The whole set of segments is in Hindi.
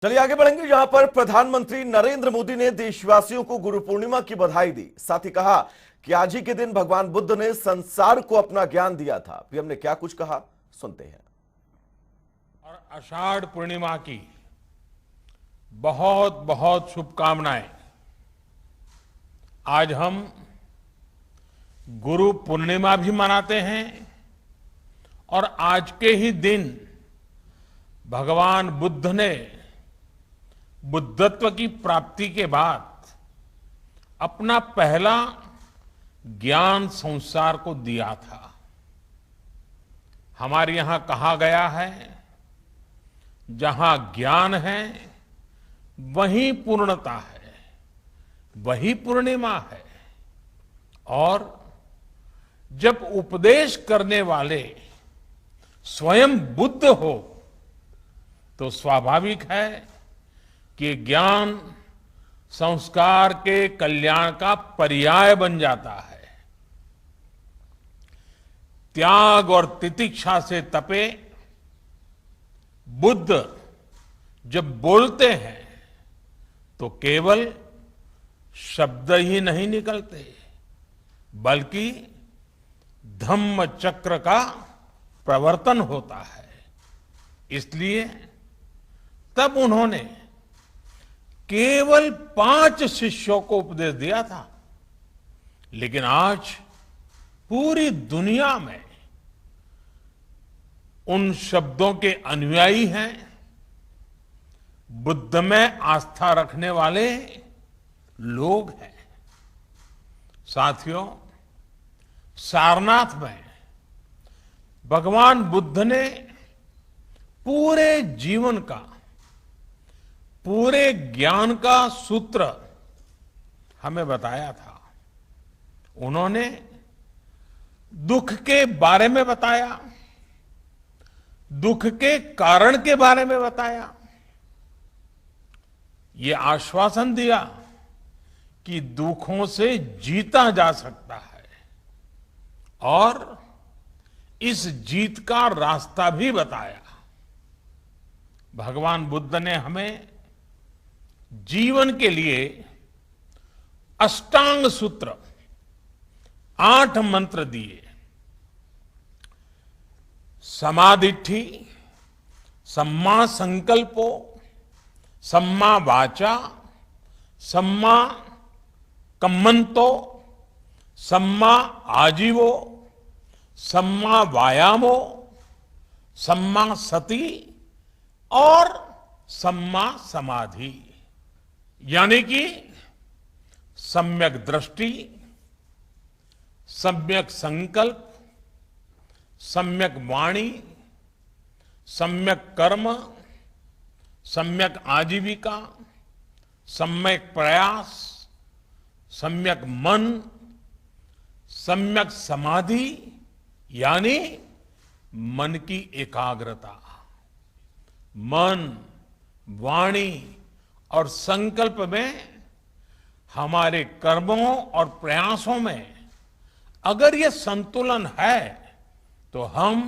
चलिए आगे बढ़ेंगे। यहां पर प्रधानमंत्री नरेंद्र मोदी ने देशवासियों को गुरु पूर्णिमा की बधाई दी। साथ ही कहा कि आज ही के दिन भगवान बुद्ध ने संसार को अपना ज्ञान दिया था। पीएम ने क्या कुछ कहा, सुनते हैं। और आषाढ़ पूर्णिमा की बहुत बहुत शुभकामनाएं। आज हम गुरु पूर्णिमा भी मनाते हैं और आज के ही दिन भगवान बुद्ध ने बुद्धत्व की प्राप्ति के बाद अपना पहला ज्ञान संसार को दिया था। हमारे यहां कहा गया है, जहां ज्ञान है वहीं पूर्णता है, वही पूर्णिमा है। और जब उपदेश करने वाले स्वयं बुद्ध हो तो स्वाभाविक है कि ज्ञान संस्कार के कल्याण का पर्याय बन जाता है। त्याग और तितिक्षा से तपे बुद्ध जब बोलते हैं तो केवल शब्द ही नहीं निकलते, बल्कि धम्म चक्र का प्रवर्तन होता है। इसलिए तब उन्होंने केवल 5 शिष्यों को उपदेश दिया था, लेकिन आज पूरी दुनिया में उन शब्दों के अनुयायी हैं। बुद्ध में आस्था रखने वाले लोग हैं। साथियों, सारनाथ में भगवान बुद्ध ने पूरे जीवन का, पूरे ज्ञान का सूत्र हमें बताया था। उन्होंने दुख के बारे में बताया, दुख के कारण के बारे में बताया, ये आश्वासन दिया कि दुखों से जीता जा सकता है और इस जीत का रास्ता भी बताया। भगवान बुद्ध ने हमें जीवन के लिए अष्टांग सूत्र 8 मंत्र दिए। समाधिठि, सम्मा संकल्पो, सम्मा वाचा, सम्मा कम्मंतो, सम्मा आजीवो, सम्मा वायामो, सम्मा सति और सम्मा समाधि। यानी कि सम्यक दृष्टि, सम्यक संकल्प, सम्यक वाणी, सम्यक कर्म, सम्यक आजीविका, सम्यक प्रयास, सम्यक मन, सम्यक समाधि यानी मन की एकाग्रता। मन, वाणी और संकल्प में, हमारे कर्मों और प्रयासों में अगर ये संतुलन है तो हम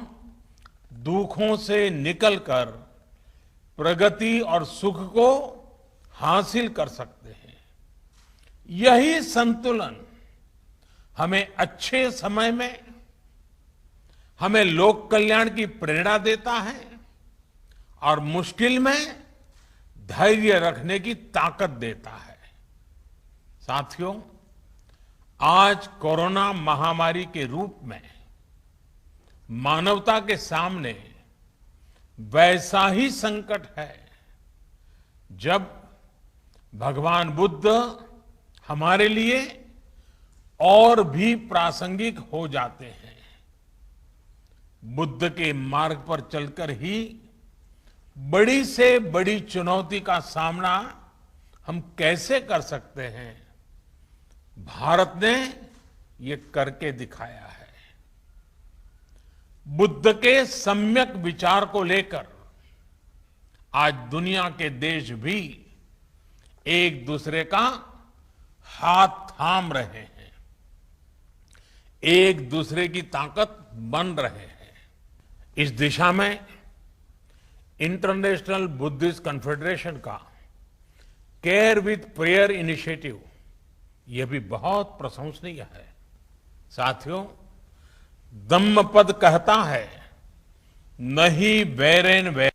दुखों से निकलकर प्रगति और सुख को हासिल कर सकते हैं। यही संतुलन हमें अच्छे समय में, हमें लोक कल्याण की प्रेरणा देता है और मुश्किल में धैर्य रखने की ताकत देता है। साथियों, आज कोरोना महामारी के रूप में मानवता के सामने वैसा ही संकट है जब भगवान बुद्ध हमारे लिए और भी प्रासंगिक हो जाते हैं। बुद्ध के मार्ग पर चलकर ही बड़ी से बड़ी चुनौती का सामना हम कैसे कर सकते हैं, भारत ने ये करके दिखाया है। बुद्ध के सम्यक विचार को लेकर आज दुनिया के देश भी एक दूसरे का हाथ थाम रहे हैं, एक दूसरे की ताकत बन रहे हैं। इस दिशा में इंटरनेशनल बुद्धिस्ट कन्फेडरेशन का केयर विथ प्रेयर इनिशिएटिव, यह भी बहुत प्रशंसनीय है। साथियों, धम्मपद कहता है, नहीं वैरेन वैर